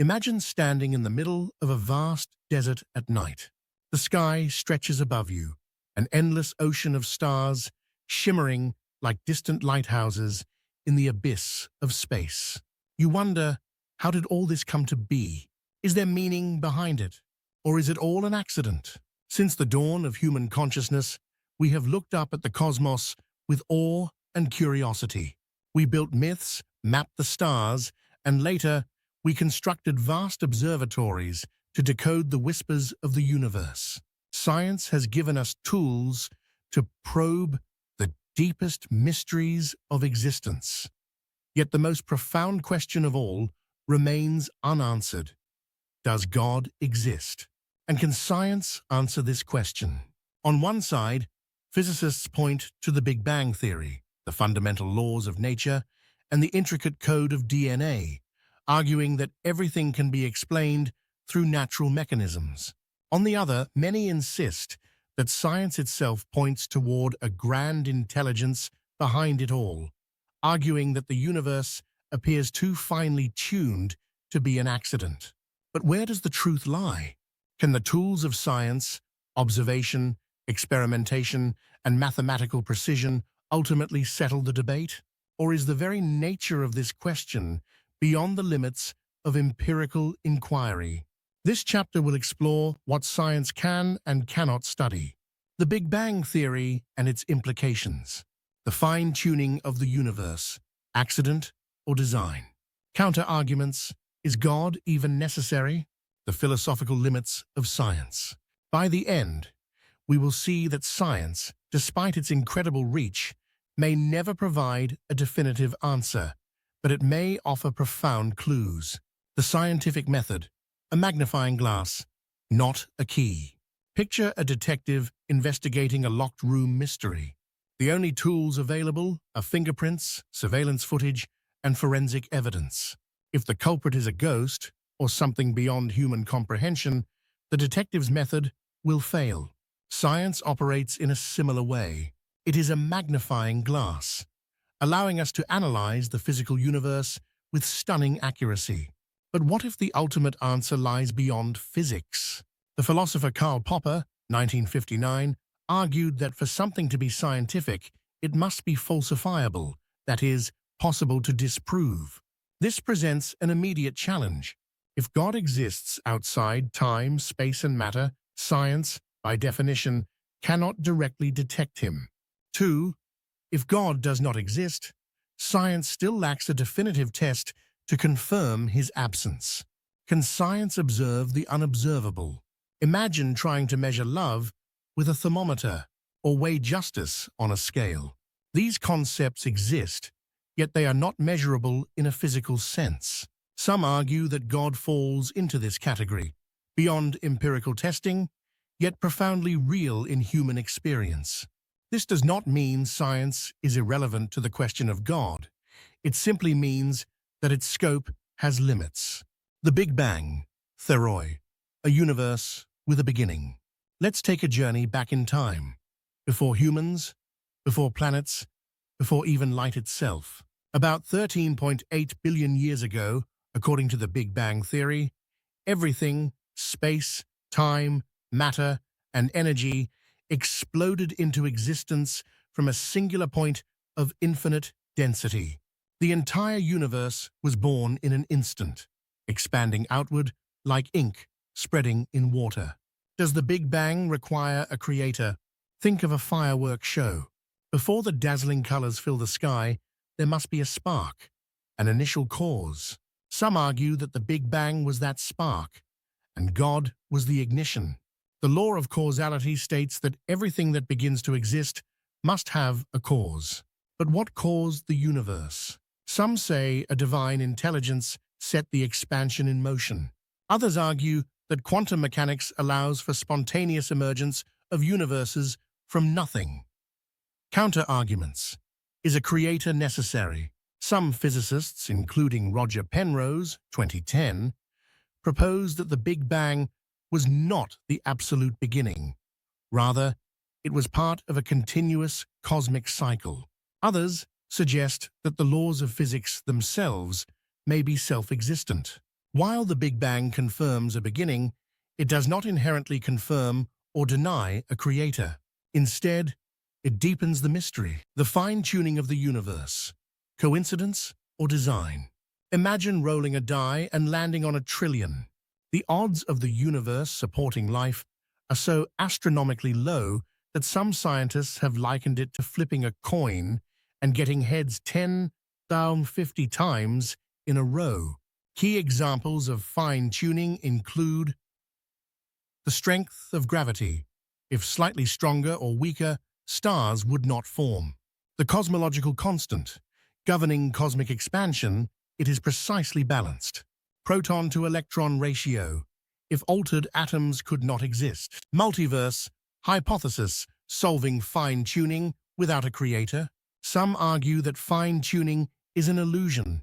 Imagine standing in the middle of a vast desert at night. The sky stretches above you, an endless ocean of stars shimmering like distant lighthouses in the abyss of space. You wonder, how did all this come to be? Is there meaning behind it? Or is it all an accident? Since the dawn of human consciousness, we have looked up at the cosmos with awe and curiosity. We built myths, mapped the stars, and later we constructed vast observatories to decode the whispers of the universe. Science has given us tools to probe the deepest mysteries of existence. Yet the most profound question of all remains unanswered. Does God exist? And can science answer this question? On one side, physicists point to the Big Bang Theory, the fundamental laws of nature, and the intricate code of DNA, arguing that everything can be explained through natural mechanisms. On the other, many insist that science itself points toward a grand intelligence behind it all, arguing that the universe appears too finely tuned to be an accident. But where does the truth lie? Can the tools of science, observation, experimentation, and mathematical precision ultimately settle the debate? Or is the very nature of this question beyond the limits of empirical inquiry? This chapter will explore what science can and cannot study, the Big Bang Theory and its implications, the fine-tuning of the universe, accident or design. Counter-arguments: is God even necessary? The philosophical limits of science. By the end, we will see that science, despite its incredible reach, may never provide a definitive answer, but it may offer profound clues. The scientific method: a magnifying glass, not a key. Picture a detective investigating a locked room mystery. The only tools available are fingerprints, surveillance footage, and forensic evidence. If the culprit is a ghost or something beyond human comprehension, the detective's method will fail. Science operates in a similar way. It is a magnifying glass, allowing us to analyze the physical universe with stunning accuracy. But what if the ultimate answer lies beyond physics? The philosopher Karl Popper, 1959, argued that for something to be scientific, it must be falsifiable, that is, possible to disprove. This presents an immediate challenge. If God exists outside time, space, and matter, science, by definition, cannot directly detect him. 2. If God does not exist, science still lacks a definitive test to confirm his absence. Can science observe the unobservable? Imagine trying to measure love with a thermometer or weigh justice on a scale. These concepts exist, yet they are not measurable in a physical sense. Some argue that God falls into this category, beyond empirical testing, yet profoundly real in human experience. This does not mean science is irrelevant to the question of God. It simply means that its scope has limits. The Big Bang Theory, a universe with a beginning. Let's take a journey back in time, before humans, before planets, before even light itself. About 13.8 billion years ago, according to the Big Bang Theory, everything, space, time, matter, and energy exploded into existence from a singular point of infinite density. The entire universe was born in an instant, expanding outward like ink spreading in water. Does the Big Bang require a creator? Think of a fireworks show. Before the dazzling colors fill the sky, there must be a spark, an initial cause. Some argue that the Big Bang was that spark, and God was the ignition. The law of causality states that everything that begins to exist must have a cause. But what caused the universe? Some say a divine intelligence set the expansion in motion. Others argue that quantum mechanics allows for spontaneous emergence of universes from nothing. Counter-arguments. Is a creator necessary? Some physicists, including Roger Penrose, 2010, propose that the Big Bang was not the absolute beginning. Rather, it was part of a continuous cosmic cycle. Others suggest that the laws of physics themselves may be self-existent. While the Big Bang confirms a beginning, it does not inherently confirm or deny a creator. Instead, it deepens the mystery, the fine-tuning of the universe. Coincidence or design? Imagine rolling a die and landing on 1,000,000,000,000. The odds of the universe supporting life are so astronomically low that some scientists have likened it to flipping a coin and getting heads 10 down 50 times in a row. Key examples of fine-tuning include the strength of gravity. If slightly stronger or weaker, stars would not form. The cosmological constant. Governing cosmic expansion, it is precisely balanced. Proton to electron ratio. If altered, atoms could not exist. Multiverse hypothesis, solving fine-tuning without a creator. Some argue that fine-tuning is an illusion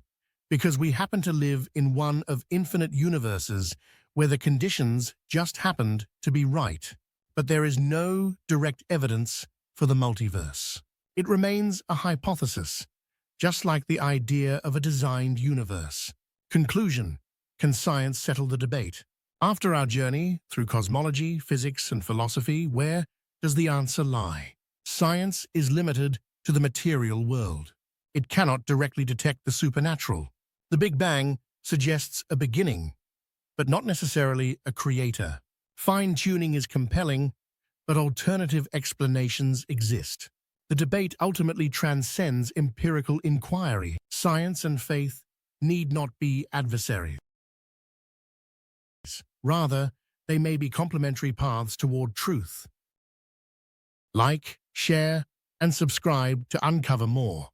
because we happen to live in one of infinite universes where the conditions just happened to be right. But there is no direct evidence for the multiverse. It remains a hypothesis, just like the idea of a designed universe. Conclusion: can science settle the debate? After our journey through cosmology, physics, and philosophy, where does the answer lie? Science is limited to the material world. It cannot directly detect the supernatural. The Big Bang suggests a beginning, but not necessarily a creator. Fine-tuning is compelling, but alternative explanations exist. The debate ultimately transcends empirical inquiry. Science and faith need not be adversaries. Rather, they may be complementary paths toward truth. Like, share, and subscribe to uncover more.